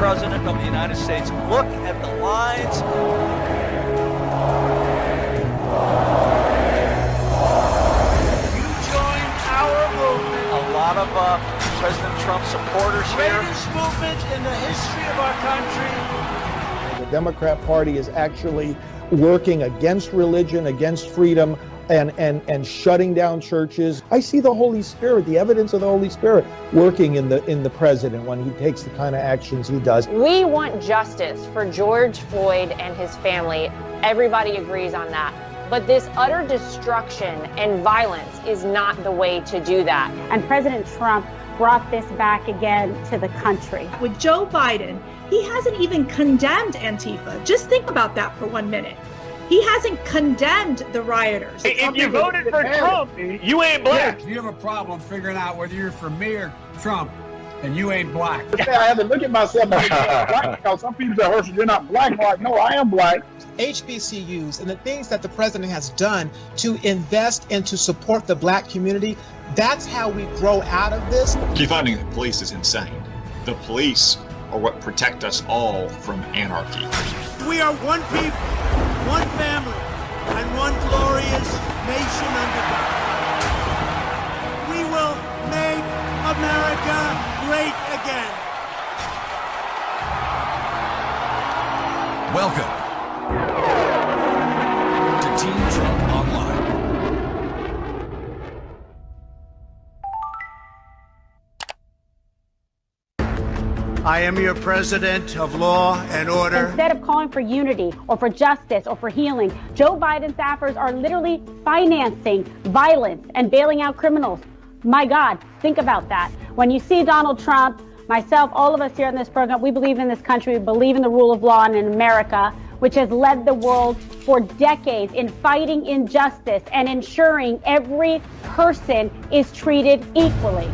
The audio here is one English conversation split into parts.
President of the United States. Look at the lines. You join our movement. A lot of President Trump supporters here. Greatest movement in the history of our country. The Democrat Party is actually working against religion, against freedom, and shutting down churches. I see the Holy Spirit, the evidence of the Holy Spirit working in the president when he takes the kind of actions he does. We want justice for George Floyd and his family. Everybody agrees on that. But this utter destruction and violence is not the way to do that. And President Trump brought this back again to the country. With Joe Biden, he hasn't even condemned Antifa. Just think about that for 1 minute. He hasn't condemned the rioters. If you voted for Trump, you ain't black. You have a problem figuring out whether you're for me or Trump, and you ain't black. I had to look at myself black, because some people say, "Herschel, you're not black." I'm like, no, I am black. HBCUs and the things that the president has done to invest and to support the black community, that's how we grow out of this. Defunding the police is insane. The police are what protect us all from anarchy. We are one people, one family, and one glorious nation under God. We will make America great again. Welcome to Team Trump Online. I am your president of law and order. Instead of calling for unity or for justice or for healing, Joe Biden staffers are literally financing violence and bailing out criminals. My God, think about that. When you see Donald Trump, myself, all of us here in this program, we believe in this country, we believe in the rule of law and in America, which has led the world for decades in fighting injustice and ensuring every person is treated equally.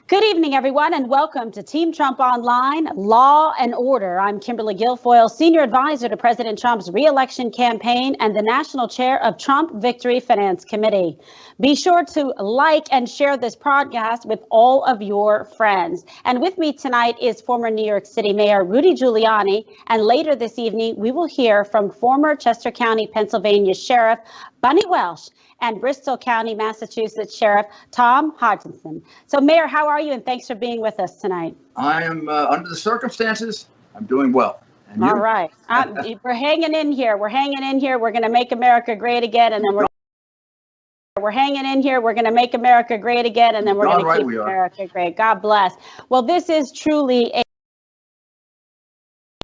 Good evening, everyone, and welcome to Team Trump Online, Law and Order. I'm Kimberly Guilfoyle, Senior Advisor to President Trump's re-election campaign and the National Chair of Trump Victory Finance Committee. Be sure to like and share this podcast with all of your friends. And with me tonight is former New York City Mayor Rudy Giuliani, and later this evening, we will hear from former Chester County, Pennsylvania Sheriff Bunny Welsh and Bristol County, Massachusetts Sheriff Tom Hodgson. So, Mayor, how are you? And thanks for being with us tonight. I am, under the circumstances, I'm doing well. And you? All right. We're hanging in here. We're hanging in here. We're going to make America great again. And then we're hanging in here. We're going to make America great again. And then we're going to keep America great. God bless. Well, this is truly a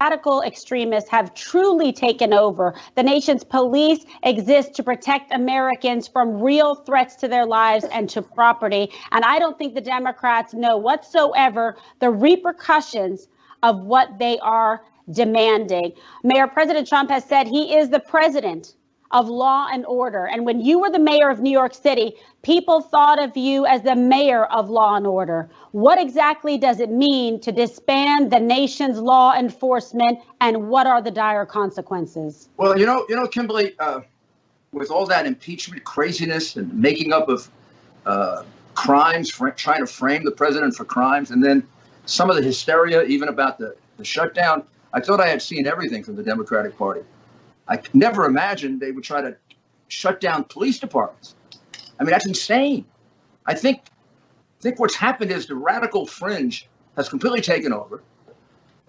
radical extremists have truly taken over. The nation's police exist to protect Americans from real threats to their lives and to property. And I don't think the Democrats know whatsoever the repercussions of what they are demanding. Mayor, President Trump has said he is the president of law and order. And when you were the mayor of New York City, people thought of you as the mayor of law and order. What exactly does it mean to disband the nation's law enforcement, and what are the dire consequences? Well, you know, Kimberly, with all that impeachment craziness and making up of crimes, trying to frame the president for crimes, and then some of the hysteria even about the shutdown, I thought I had seen everything from the Democratic Party. I never imagined they would try to shut down police departments. I mean, that's insane. I think what's happened is the radical fringe has completely taken over.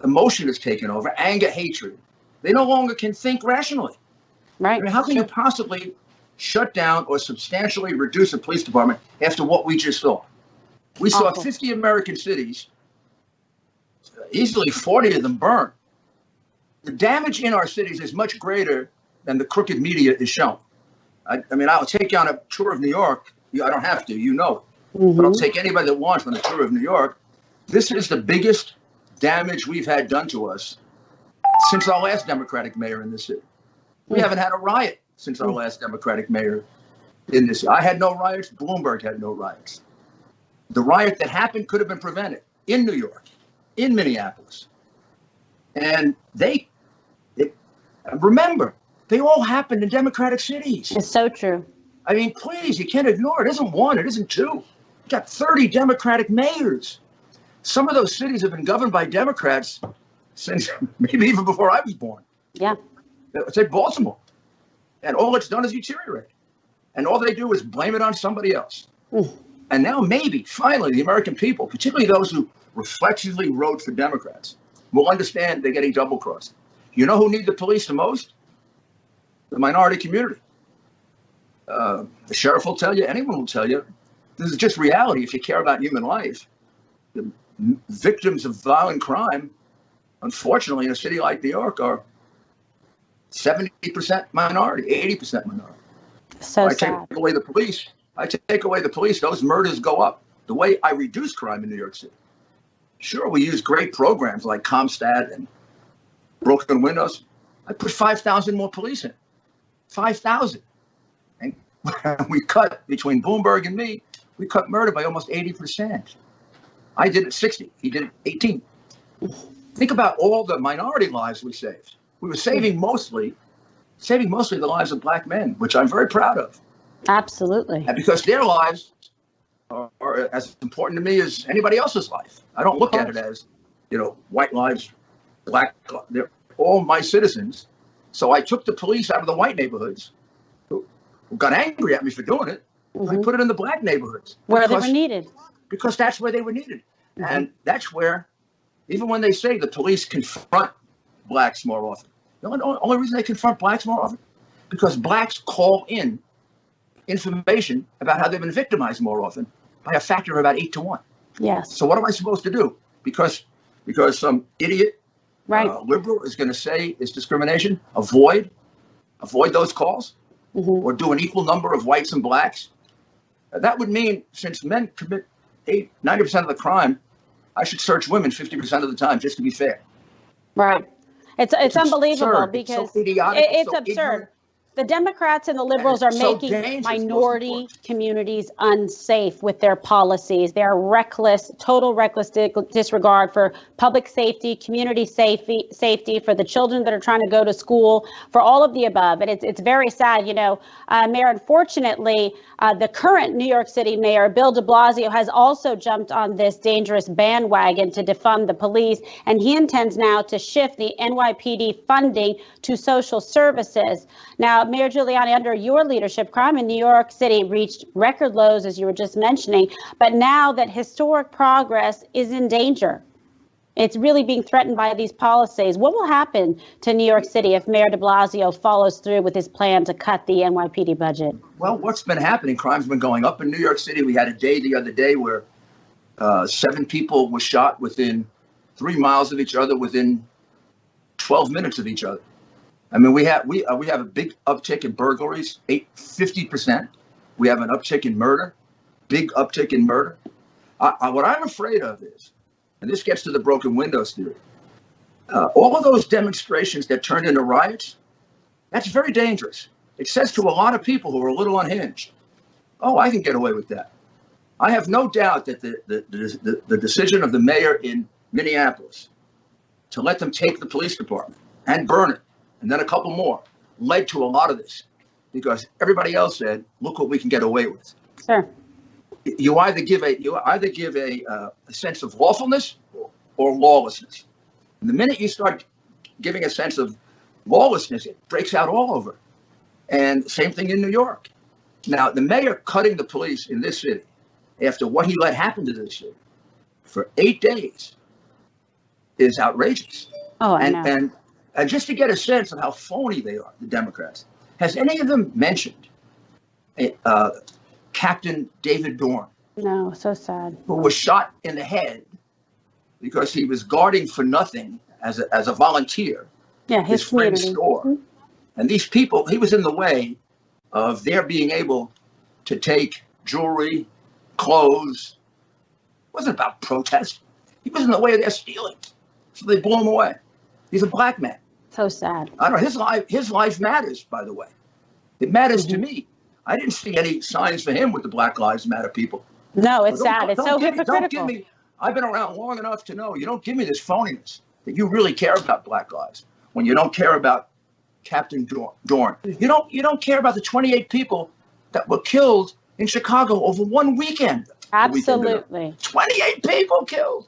Emotion has taken over, anger, hatred. They no longer can think rationally. Right. I mean, how can you possibly shut down or substantially reduce a police department after what we just saw? We saw 50 American cities, easily 40 of them burned. The damage in our cities is much greater than the crooked media is shown. I mean, I'll take you on a tour of New York. I don't have to, you know it. Mm-hmm. But I'll take anybody that wants on a tour of New York. This is the biggest damage we've had done to us since our last Democratic mayor in this city. We haven't had a riot since our last Democratic mayor in this city. I had no riots. Bloomberg had no riots. The riot that happened could have been prevented in New York, in Minneapolis. And remember, they all happened in Democratic cities. It's so true. I mean, please, you can't ignore it. It isn't one, it isn't two. You got 30 Democratic mayors. Some of those cities have been governed by Democrats since maybe even before I was born. Yeah. Take Baltimore. And all it's done is deteriorate. And all they do is blame it on somebody else. And now maybe, finally, the American people, particularly those who reflexively vote for Democrats, will understand they're getting double-crossed. You know who need the police the most? The minority community. The sheriff will tell you, anyone will tell you, this is just reality if you care about human life. The victims of violent crime, unfortunately, in a city like New York, are 70% minority, 80% minority. So Take away the police. I take away the police, those murders go up. The way I reduce crime in New York City. Sure, we use great programs like CompStat and broken windows. I put 5,000 more police in. 5,000. And we cut, between Bloomberg and me, we cut murder by almost 80%. I did it 60. He did it 18. Think about all the minority lives we saved. We were saving mostly the lives of black men, which I'm very proud of. Absolutely. And because their lives are as important to me as anybody else's life. I don't look at it as, white lives, black, they're all my citizens. So I took the police out of the white neighborhoods who got angry at me for doing it. I put it in the black neighborhoods. Where they were needed. Because that's where they were needed. And that's where, even when they say the police confront blacks more often, the only reason they confront blacks more often, because blacks call in information about how they've been victimized more often by a factor of about 8 to 1. Yes. So what am I supposed to do? Because some idiot liberal is going to say it's discrimination, avoid those calls, or do an equal number of whites and blacks. That would mean, since men commit 90% of the crime, I should search women 50% of the time, just to be fair. Right. It's unbelievable absurd. because it's so idiotic. it's so absurd. Ignorant. The Democrats and the liberals are making minority communities unsafe with their policies. They are reckless, total reckless disregard for public safety, community safety, for the children that are trying to go to school, for all of the above. And it's very sad, Mayor, unfortunately, the current New York City Mayor, Bill de Blasio, has also jumped on this dangerous bandwagon to defund the police. And he intends now to shift the NYPD funding to social services. Now, Mayor Guiliani, under your leadership, crime in New York City reached record lows, as you were just mentioning. But now that historic progress is in danger, it's really being threatened by these policies. What will happen to New York City if Mayor de Blasio follows through with his plan to cut the NYPD budget? Well, what's been happening? Crime's been going up in New York City. We had a day the other day where 7 people were shot within 3 miles of each other, within 12 minutes of each other. I mean, we have a big uptick in burglaries, 50%. We have an uptick in murder, big uptick in murder. What I'm afraid of is, and this gets to the broken windows theory, all of those demonstrations that turned into riots, that's very dangerous. It says to a lot of people who are a little unhinged, oh, I can get away with that. I have no doubt that the decision of the mayor in Minneapolis to let them take the police department and burn it, and then a couple more, led to a lot of this, because everybody else said, look what we can get away with. Sure. You either give a sense of lawfulness or lawlessness. And the minute you start giving a sense of lawlessness, it breaks out all over. And same thing in New York. Now, the mayor cutting the police in this city after what he let happen to this city for 8 days is outrageous. Oh, I know. And just to get a sense of how phony they are, the Democrats, has any of them mentioned Captain David Dorn? No, so sad. Who was shot in the head because he was guarding for nothing as a volunteer. Yeah, his friend's store. And these people, he was in the way of their being able to take jewelry, clothes. It wasn't about protest. He was in the way of their stealing. So they blew him away. He's a black man. So sad. I don't know. His life matters, by the way. It matters to me. I didn't see any signs for him with the Black Lives Matter people. No, it's sad. It's so hypocritical. I've been around long enough to know you don't give me this phoniness that you really care about Black lives when you don't care about Captain Dorn. You don't care about the 28 people that were killed in Chicago over one weekend. Absolutely. 28 people killed.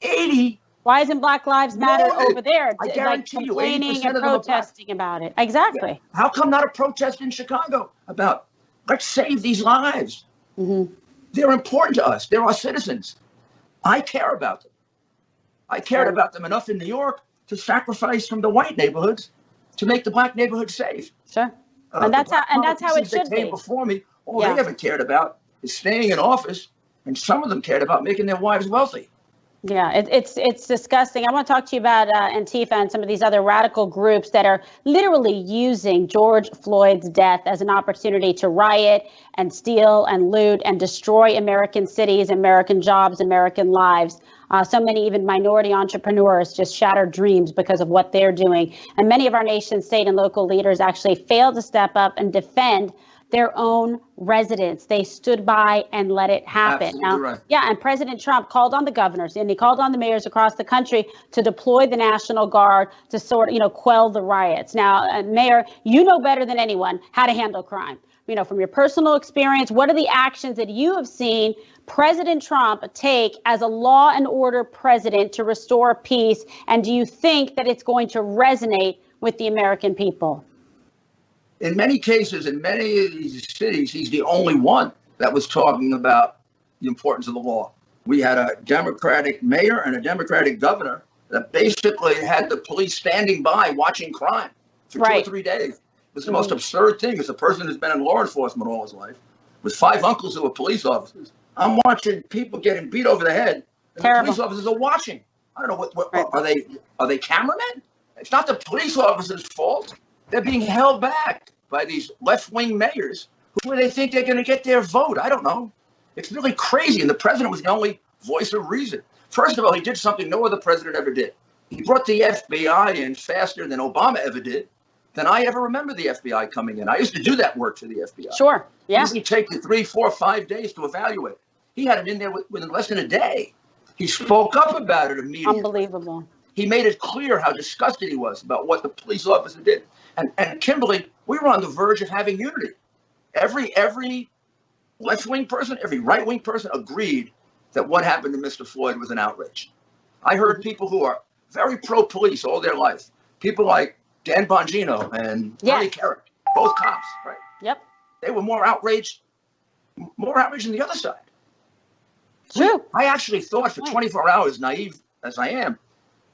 80. Why isn't Black Lives Matter over there? I guarantee you, 80% complaining and of them are protesting about it. Exactly. Yeah. How come not a protest in Chicago about let's save these lives? Mm-hmm. They're important to us. They're our citizens. I care about them. I cared about them enough in New York to sacrifice from the white neighborhoods to make the black neighborhoods safe. Sure. And that's how it should be. Before me, all they ever cared about is staying in office, and some of them cared about making their wives wealthy. Yeah, it's disgusting. I want to talk to you about Antifa and some of these other radical groups that are literally using George Floyd's death as an opportunity to riot and steal and loot and destroy American cities, American jobs, American lives. So many even minority entrepreneurs just shattered dreams because of what they're doing. And many of our nation's state and local leaders actually failed to step up and defend their own residents. They stood by and let it happen. Absolutely right. Yeah, and President Trump called on the governors and he called on the mayors across the country to deploy the National Guard to sort of, quell the riots. Now, Mayor, you know better than anyone how to handle crime. From your personal experience, what are the actions that you have seen President Trump take as a law and order president to restore peace? And do you think that it's going to resonate with the American people? In many cases, in many of these cities, he's the only one that was talking about the importance of the law. We had a Democratic mayor and a Democratic governor that basically had the police standing by watching crime for 2 or 3 days. It was the most absurd thing as a person who's been in law enforcement all his life, with 5 uncles who were police officers. I'm watching people getting beat over the head, and the police officers are watching. I don't know what are they cameramen? It's not the police officers' fault. They're being held back by these left-wing mayors who they think they're going to get their vote. I don't know. It's really crazy. And the president was the only voice of reason. First of all, he did something no other president ever did. He brought the FBI in faster than Obama ever did, than I ever remember the FBI coming in. I used to do that work for the FBI. Sure. Yeah. It usually take you 3, 4, 5 days to evaluate. He had it in there within less than a day. He spoke up about it immediately. Unbelievable. He made it clear how disgusted he was about what the police officer did. And Kimberly, we were on the verge of having unity. Every left-wing person, every right-wing person agreed that what happened to Mr. Floyd was an outrage. I heard people who are very pro-police all their life. People like Dan Bongino and Bernie Kerik, both cops, right? Yep. They were more outraged than the other side. True. I actually thought for 24 hours, naive as I am,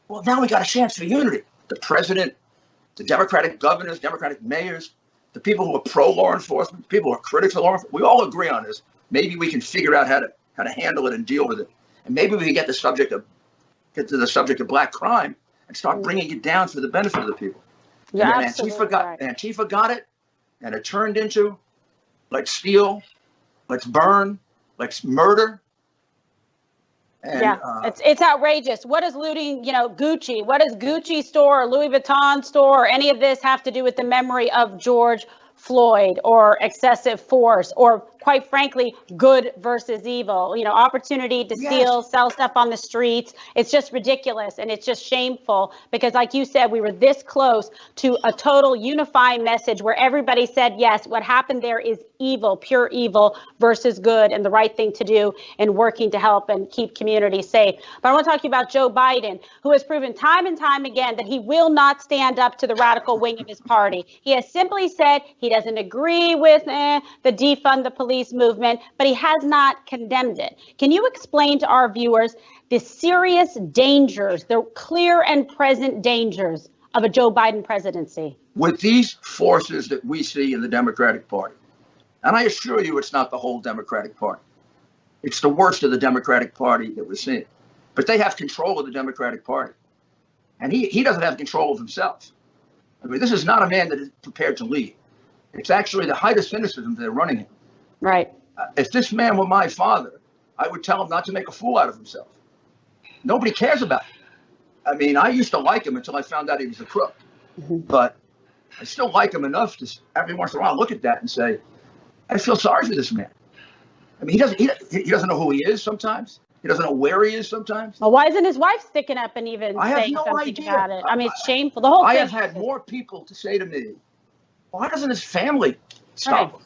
well, now we got a chance for unity. The president, the Democratic governors, Democratic mayors, the people who are pro-law enforcement, the people who are critics of law enforcement, we all agree on this. Maybe we can figure out how to handle it and deal with it. And maybe we can get to the subject of black crime and start bringing it down for the benefit of the people. Yeah, and Antifa got it, and it turned into let's steal, let's burn, let's murder. And, it's outrageous. What does looting, Gucci? What does Gucci store or Louis Vuitton store or any of this have to do with the memory of George Floyd or excessive force or, quite frankly, good versus evil? Opportunity to steal, sell stuff on the streets. It's just ridiculous and it's just shameful because, like you said, we were this close to a total unifying message where everybody said, yes, what happened there is evil, pure evil versus good and the right thing to do in working to help and keep communities safe. But I want to talk to you about Joe Biden, who has proven time and time again that he will not stand up to the radical wing of his party. He has simply said he doesn't agree with the defund the police movement, but he has not condemned it. Can you explain to our viewers the serious dangers, the clear and present dangers of a Joe Biden presidency? With these forces that we see in the Democratic Party, and I assure you it's not the whole Democratic Party. It's the worst of the Democratic Party that we're seeing. But they have control of the Democratic Party. And he doesn't have control of himself. I mean, this is not a man that is prepared to lead. It's actually the height of cynicism they're running him. Right. If this man were my father, I would tell him not to make a fool out of himself. Nobody cares about him. I mean, I used to like him until I found out he was a crook. But I still like him enough to every once in a while look at that and say, I feel sorry for this man. I mean, he doesn't know who he is sometimes. He doesn't know where he is sometimes. Well, why isn't his wife sticking up and even saying something about it? I mean, it's shameful. The whole thing. I have had more people to say to me, why doesn't his family stop him?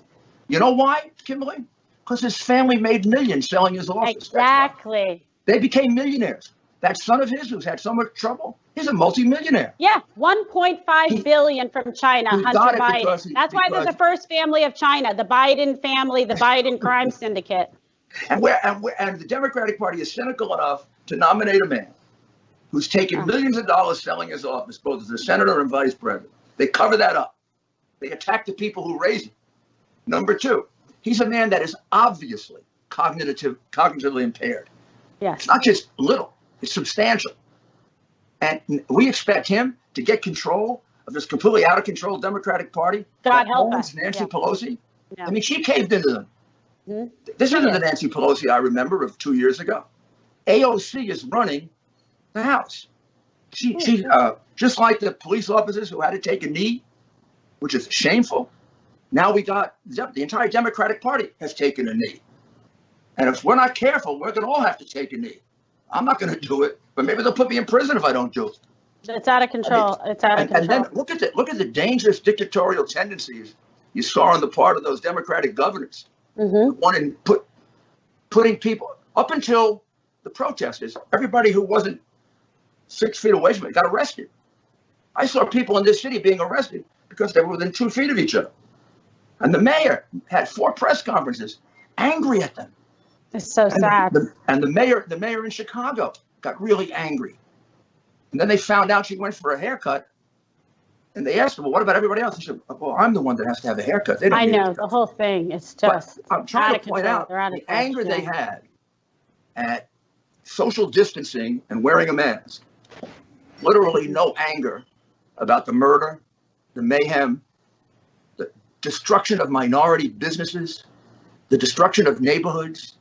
You know why, Kimberly? Because his family made millions selling his office. Exactly. They became millionaires. That son of his who's had so much trouble, he's a multimillionaire. Yeah, 1.5 billion from China, Hunter Biden. That's why they're the first family of China, the Biden family, the Biden crime syndicate. And the Democratic Party is cynical enough to nominate a man who's taken millions of dollars selling his office, both as a senator and vice president. They cover that up. They attack the people who raised him. Number two, he's a man that is obviously cognitively impaired. Yes. It's not just little, it's substantial. And we expect him to get control of this completely out of control Democratic Party. God help us. Nancy Pelosi. Yeah. I mean, she caved into them. Mm-hmm. This isn't the Nancy Pelosi I remember of 2 years ago. AOC is running the House. She just like the police officers who had to take a knee, which is shameful. Now we got the entire Democratic Party has taken a knee. And if we're not careful, we're going to all have to take a knee. I'm not going to do it, but maybe they'll put me in prison if I don't do it. It's out of control. It's out of control. And then look at the dangerous dictatorial tendencies you saw on the part of those Democratic governors. Mm-hmm. Wanting putting people up until the protesters, everybody who wasn't 6 feet away from it got arrested. I saw people in this city being arrested because they were within 2 feet of each other. And the mayor had 4 press conferences angry at them. It's so sad. The mayor in Chicago got really angry. And then they found out she went for a haircut. And they asked her, well, what about everybody else? He said, well, I'm the one that has to have a haircut. They don't I need know, the whole thing. It's just I'm trying to point out the anger they had at social distancing and wearing a mask. Literally no anger about the murder, the mayhem, the destruction of minority businesses, the destruction of neighborhoods,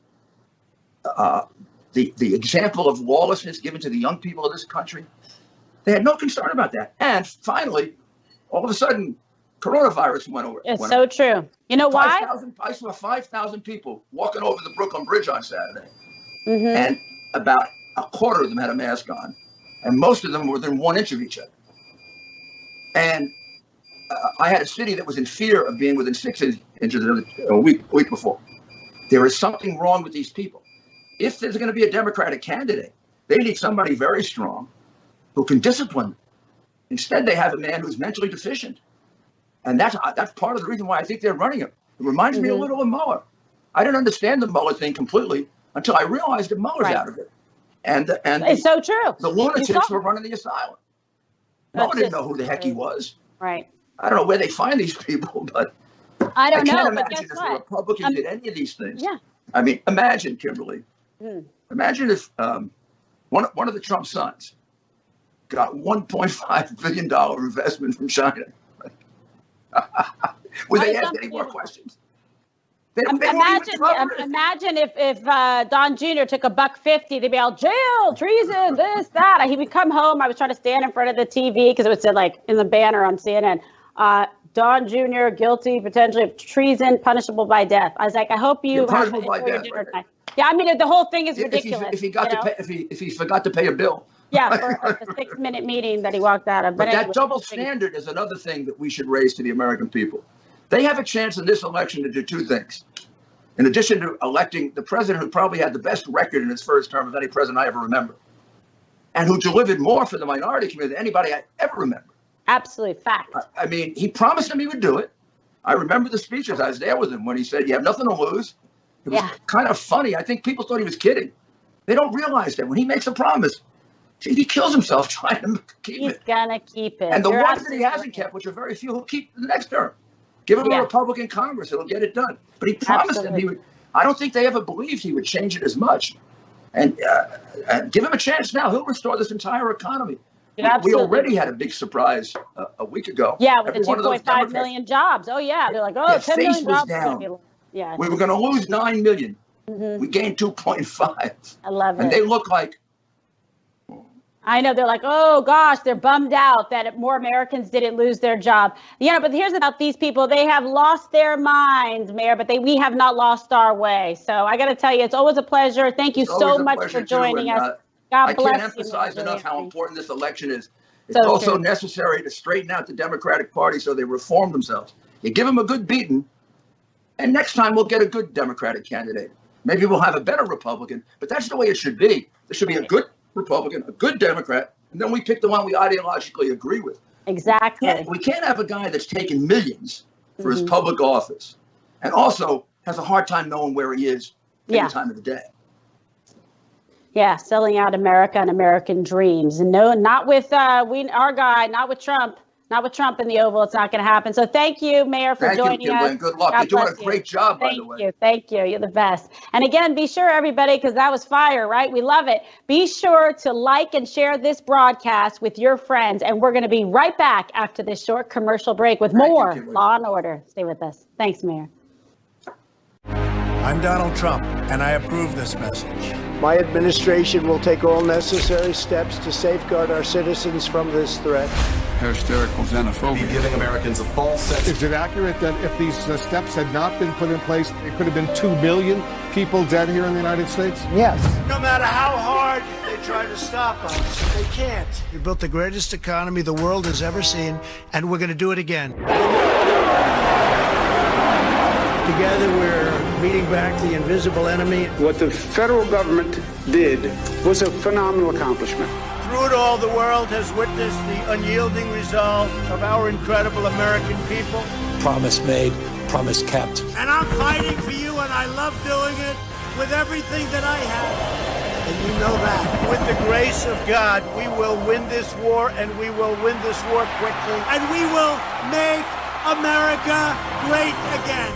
the example of lawlessness given to the young people of this country. They had no concern about that. And finally, all of a sudden, coronavirus went over. It's so true. You know why? I saw 5,000 people walking over the Brooklyn Bridge on Saturday. Mm-hmm. And about a quarter of them had a mask on. And most of them were within 1 inch of each other. And I had a city that was in fear of being within 6 inches a week before. There is something wrong with these people. If there's going to be a Democratic candidate, they need somebody very strong who can discipline them. Instead, they have a man who's mentally deficient. And that's part of the reason why I think they're running him. It reminds me a little of Mueller. I didn't understand the Mueller thing completely until I realized that Mueller's out of it. And it's so true. The lunatics were running the asylum. Mueller didn't know who the heck he was. Right. I don't know where they find these people, but I don't know. can't But imagine guess if what? the Republicans did any of these things. Yeah. I mean, imagine, Kimberly. Imagine if one of the Trump sons got $1.5 billion investment from China. Would they ask any more questions? Imagine if Don Jr. took $1.50, they'd be all jail, treason, this, that. He would come home. I was trying to stand in front of the TV because it would say like in the banner on CNN, Don Jr. guilty potentially of treason, punishable by death. I was like, I hope you have by death. Right. Yeah, I mean the whole thing is ridiculous. If he forgot to pay a bill. Yeah, for a 6-minute meeting that he walked out of. But that double standard is another thing that we should raise to the American people. They have a chance in this election to do 2 things. In addition to electing the president who probably had the best record in his first term of any president I ever remember, and who delivered more for the minority community than anybody I ever remember. Absolutely, fact. I mean, he promised them he would do it. I remember the speeches. I was there with him when he said, you have nothing to lose. It was kind of funny. I think people thought he was kidding. They don't realize that when he makes a promise, he kills himself trying to keep it. He's gonna keep it. And the ones that he hasn't kept, which are very few, he'll keep the next term. Give him a Republican Congress, it'll get it done. But he promised them he would. I don't think they ever believed he would change it as much. And give him a chance now. He'll restore this entire economy. We already had a big surprise a week ago. Yeah, with the 2.5 million jobs. Oh, yeah. They're like, oh, 10 million jobs. Down. Yeah. We were going to lose 9 million. We gained 2.5. I love it. And they look like. I know, they're like, oh gosh, they're bummed out that more Americans didn't lose their job. You know, but here's about these people. They have lost their minds, Mayor, but we have not lost our way. So I got to tell you, it's always a pleasure. Thank you so much for joining us. God bless you. I can't emphasize enough how important this election is. It's also necessary to straighten out the Democratic Party so they reform themselves. You give them a good beating, And next time we'll get a good Democratic candidate. Maybe we'll have a better Republican, but that's the way it should be. There should be a good Republican, a good Democrat, and then we pick the one we ideologically agree with. Exactly. We can't have a guy that's taken millions for his public office and also has a hard time knowing where he is any time of the day. Yeah, selling out America and American dreams. And no, not with not with Trump. Not with Trump in the Oval. It's not going to happen. So thank you, Mayor, for joining us. And good luck. You're doing a great job, by the way. Thank you. You're the best. And again, be sure, everybody, because that was fire, right? We love it. Be sure to like and share this broadcast with your friends. And we're going to be right back after this short commercial break with more Law and Order. Stay with us. Thanks, Mayor. I'm Donald Trump, and I approve this message. My administration will take all necessary steps to safeguard our citizens from this threat. Hysterical xenophobia. Giving Americans a false sense. Is it accurate that if these steps had not been put in place, it could have been 2 billion people dead here in the United States? Yes. No matter how hard they try to stop us, they can't. We built the greatest economy the world has ever seen, and we're going to do it again. Together, we're beating back the invisible enemy. What the federal government did was a phenomenal accomplishment. Through it all, the world has witnessed the unyielding resolve of our incredible American people. Promise made, promise kept. And I'm fighting for you, and I love doing it with everything that I have. And you know that. With the grace of God, we will win this war, and we will win this war quickly. And we will make America great again.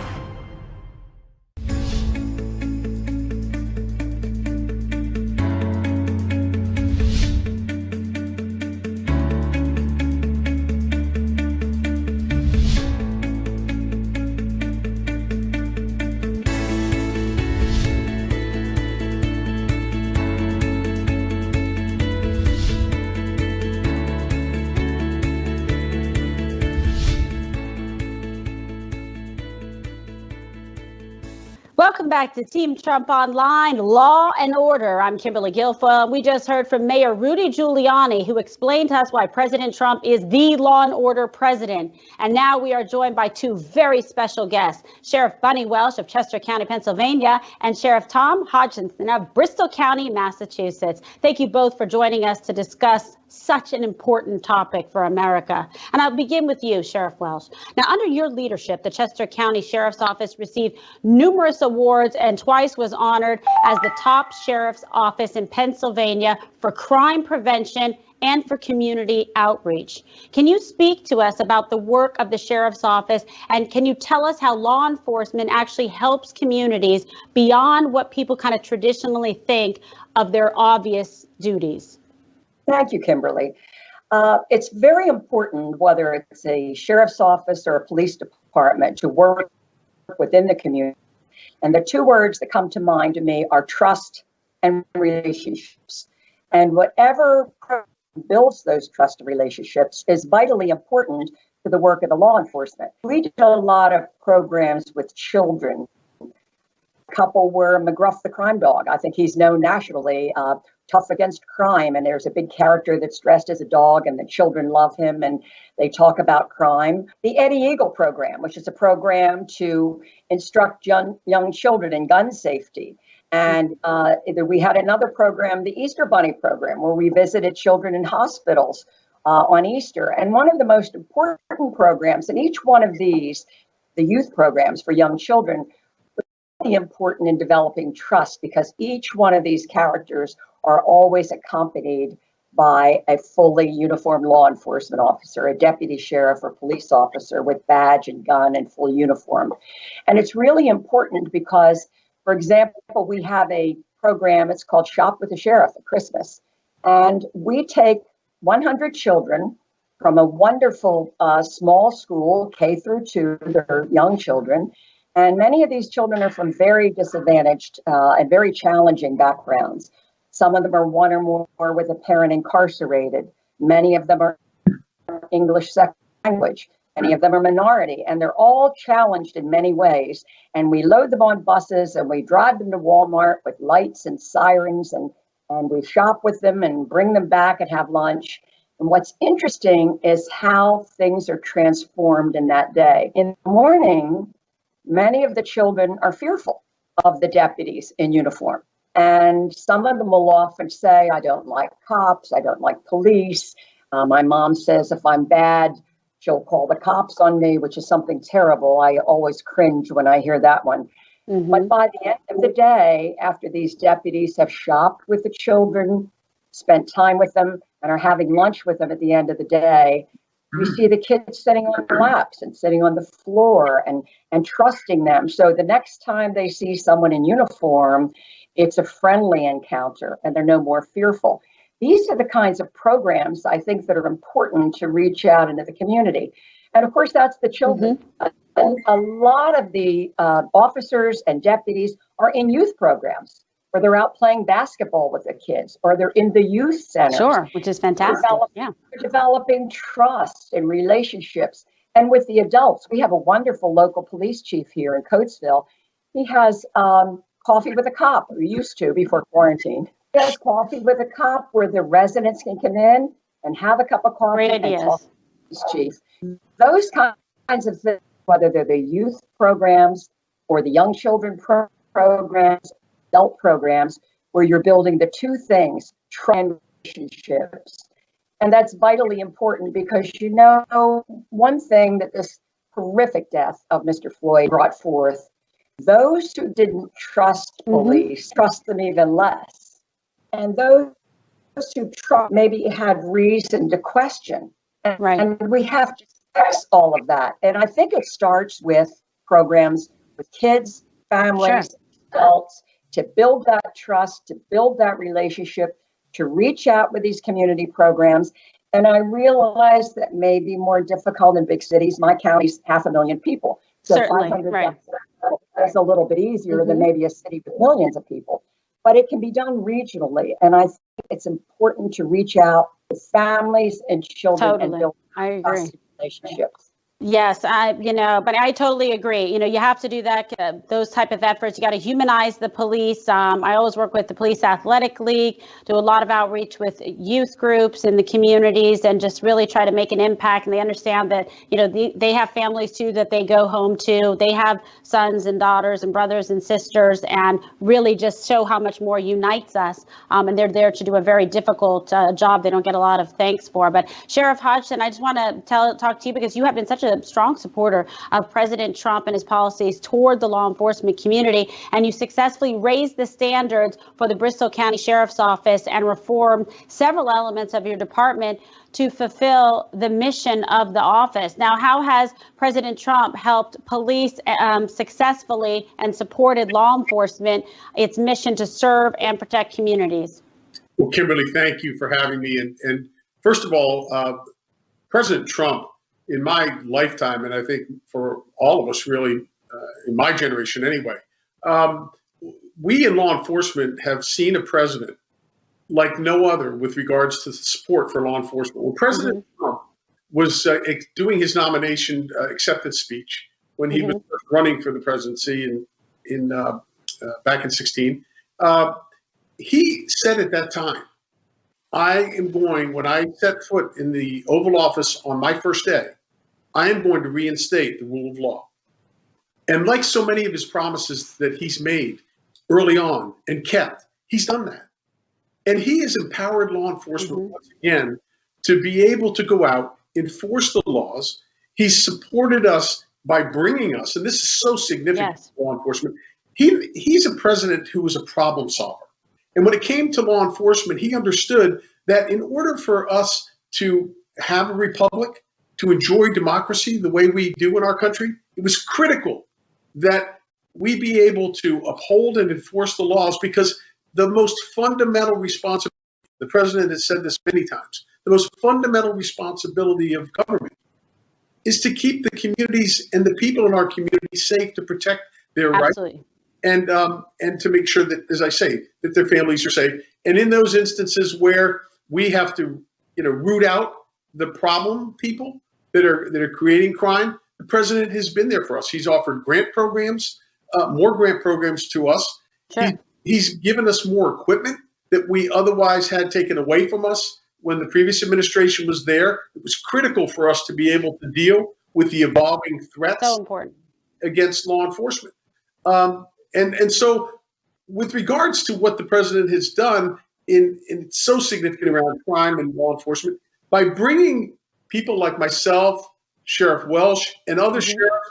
Welcome back to Team Trump Online, Law and Order. I'm Kimberly Guilfoyle. We just heard from Mayor Rudy Giuliani, who explained to us why President Trump is the law and order president. And now we are joined by two very special guests, Sheriff Bunny Welsh of Chester County, Pennsylvania, and Sheriff Tom Hodgson of Bristol County, Massachusetts. Thank you both for joining us to discuss such an important topic for America. And I'll begin with you, Sheriff Welsh. Now, under your leadership, the Chester County Sheriff's Office received numerous awards and twice was honored as the top sheriff's office in Pennsylvania for crime prevention and for community outreach. Can you speak to us about the work of the Sheriff's Office, and can you tell us how law enforcement actually helps communities beyond what people kind of traditionally think of their obvious duties? Thank you, Kimberly. It's very important, whether it's a sheriff's office or a police department, to work within the community. And the two words that come to mind to me are trust and relationships. And whatever builds those trust relationships is vitally important to the work of the law enforcement. We did a lot of programs with children. A couple were McGruff the crime dog. I think he's known nationally. Tough against crime, and there's a big character that's dressed as a dog, and the children love him, and they talk about crime. The Eddie Eagle program, which is a program to instruct young children in gun safety. And we had another program, the Easter Bunny program, where we visited children in hospitals on Easter. And one of the most important programs in each one of these, the youth programs for young children, was really important in developing trust, because each one of these characters are always accompanied by a fully uniformed law enforcement officer, a deputy sheriff or police officer with badge and gun and full uniform. And it's really important because, for example, we have a program, it's called Shop with the Sheriff at Christmas. And we take 100 children from a wonderful small school, K through 2, they're young children. And many of these children are from very disadvantaged and very challenging backgrounds. Some of them are one or more with a parent incarcerated. Many of them are English second language. Many of them are minority, and they're all challenged in many ways. And we load them on buses and we drive them to Walmart with lights and sirens, and we shop with them and bring them back and have lunch. And what's interesting is how things are transformed in that day. In the morning, many of the children are fearful of the deputies in uniform. And some of them will often say, I don't like cops, I don't like police. My mom says if I'm bad, she'll call the cops on me, which is something terrible. I always cringe when I hear that one. But by the end of the day, after these deputies have shopped with the children, spent time with them, and are having lunch with them at the end of the day, you see the kids sitting on their laps and sitting on the floor and trusting them. So the next time they see someone in uniform, it's a friendly encounter and they're no more fearful. These are the kinds of programs I think that are important to reach out into the community. And of course, that's the children. A lot of the officers and deputies are in youth programs, or they're out playing basketball with the kids, or they're in the youth centers. Sure, which is fantastic. Developing trust and relationships. And with the adults, we have a wonderful local police chief here in Coatesville. He has coffee with a cop, or used to before quarantine. He has coffee with a cop where the residents can come in and have a cup of coffee and talk to the chief. Those kinds of things, whether they're the youth programs or the young children programs, adult programs, where you're building the two things, relationships. And that's vitally important because, you know, one thing that this horrific death of Mr. Floyd brought forth, those who didn't trust police trust them even less. And those who maybe had reason to question. And we have to fix all of that. And I think it starts with programs with kids, families, adults, to build that trust, to build that relationship, to reach out with these community programs. And I realize that may be more difficult in big cities. My county's 500,000 people. So 500 is a little bit easier than maybe a city with millions of people. But it can be done regionally. And I think it's important to reach out to families and children and build relationships. Yes, but I totally agree. You know, you have to do that, those type of efforts. You got to humanize the police. I always work with the Police Athletic League, do a lot of outreach with youth groups in the communities and just really try to make an impact. And they understand that, you know, they have families too that they go home to. They have sons and daughters and brothers and sisters, and really just show how much more unites us. And they're there to do a very difficult job they don't get a lot of thanks for. But Sheriff Hodgson, I just want to talk to you because you have been such a strong supporter of President Trump and his policies toward the law enforcement community, and you successfully raised the standards for the Bristol County Sheriff's Office and reformed several elements of your department to fulfill the mission of the office. Now, how has President Trump helped police successfully and supported law enforcement, its mission to serve and protect communities? Well, Kimberly, thank you for having me. And first of all, President Trump, in my lifetime, and I think for all of us really, in my generation anyway, we in law enforcement have seen a president like no other with regards to the support for law enforcement. When President Trump was doing his nomination acceptance speech when he was running for the presidency in back in 2016, he said at that time, I am going, when I set foot in the Oval Office on my first day, I am going to reinstate the rule of law. And like so many of his promises that he's made early on and kept, he's done that. And he has empowered law enforcement once again to be able to go out, enforce the laws. He's supported us by bringing us, and this is so significant for law enforcement. He's a president who was a problem solver. And when it came to law enforcement, he understood that in order for us to have a republic, to enjoy democracy the way we do in our country, it was critical that we be able to uphold and enforce the laws, because the most fundamental responsibility, the president has said this many times, the most fundamental responsibility of government is to keep the communities and the people in our community safe, to protect their rights, and to make sure that, as I say, that their families are safe. And in those instances where we have to, root out the problem people that are creating crime, the president has been there for us. He's offered grant programs, more grant programs to us. He's given us more equipment that we otherwise had taken away from us when the previous administration was there. It was critical for us to be able to deal with the evolving threats. So important. against law enforcement. And so with regards to what the president has done in so significant around crime and law enforcement, by bringing people like myself, Sheriff Welsh, and other sheriffs,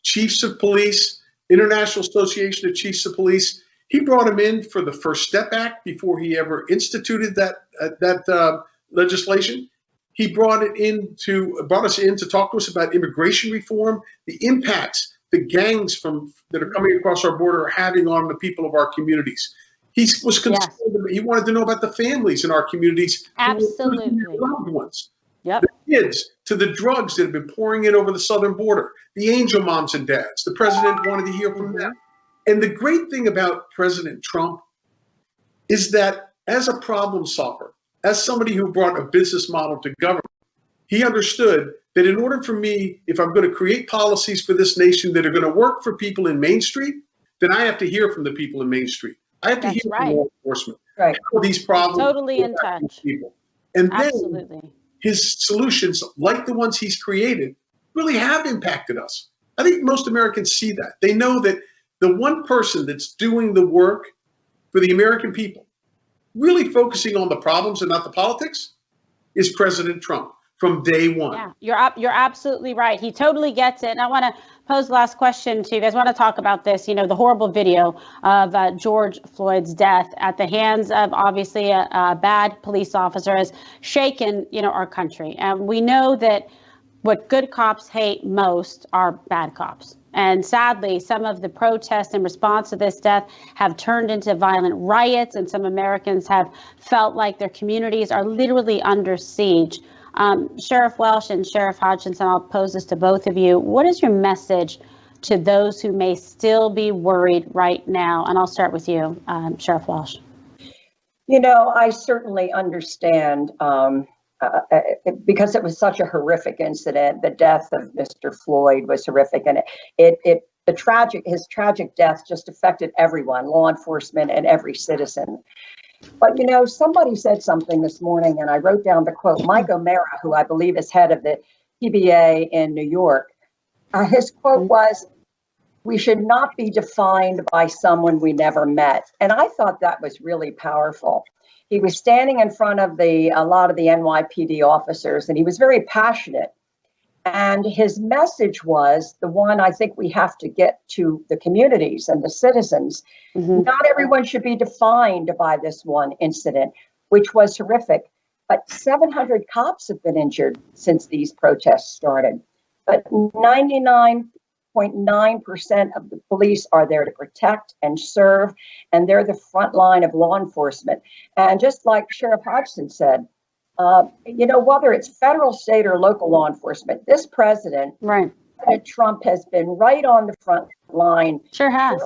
chiefs of police, International Association of Chiefs of Police, he brought him in for the First Step Act before he ever instituted that legislation. He brought us in to talk to us about immigration reform, the impacts the gangs that are coming across our border are having on the people of our communities. He was concerned. He wanted to know about the families in our communities. Absolutely. Loved ones. Yep. The kids, to the drugs that have been pouring in over the southern border, the angel moms and dads. The president wanted to hear from them. And the great thing about President Trump is that as a problem solver, as somebody who brought a business model to government, he understood that in order for me, if I'm going to create policies for this nation that are going to work for people in Main Street, then I have to hear from the people in Main Street. I have to hear from law enforcement. Right. These problems. Totally in touch. People. And then Absolutely. his solutions, like the ones he's created, really have impacted us. I think most Americans see that. They know that the one person that's doing the work for the American people, really focusing on the problems and not the politics, is President Trump from day one. Yeah, you're absolutely right. He totally gets it. And I want to pose the last question to you guys. I want to talk about this, the horrible video of George Floyd's death at the hands of obviously a bad police officer has shaken, our country. And we know that what good cops hate most are bad cops. And sadly, some of the protests in response to this death have turned into violent riots, and some Americans have felt like their communities are literally under siege. Sheriff Welsh and Sheriff Hodgson, I'll pose this to both of you. What is your message to those who may still be worried right now? And I'll start with you, Sheriff Welsh. I certainly understand because it was such a horrific incident. The death of Mr. Floyd was horrific, and his tragic death just affected everyone, law enforcement and every citizen. But, somebody said something this morning, and I wrote down the quote. Mike O'Mara, who I believe is head of the PBA in New York, his quote was, "We should not be defined by someone we never met." And I thought that was really powerful. He was standing in front of a lot of the NYPD officers, and he was very passionate. And his message was the one I think we have to get to the communities and the citizens. Not everyone should be defined by this one incident, which was horrific. But 700 cops have been injured since these protests started. But 99.9% of the police are there to protect and serve, and they're the front line of law enforcement. And just like Sheriff Hodgson said, whether it's federal, state, or local law enforcement, this president, President Trump, has been right on the front line. Sure has.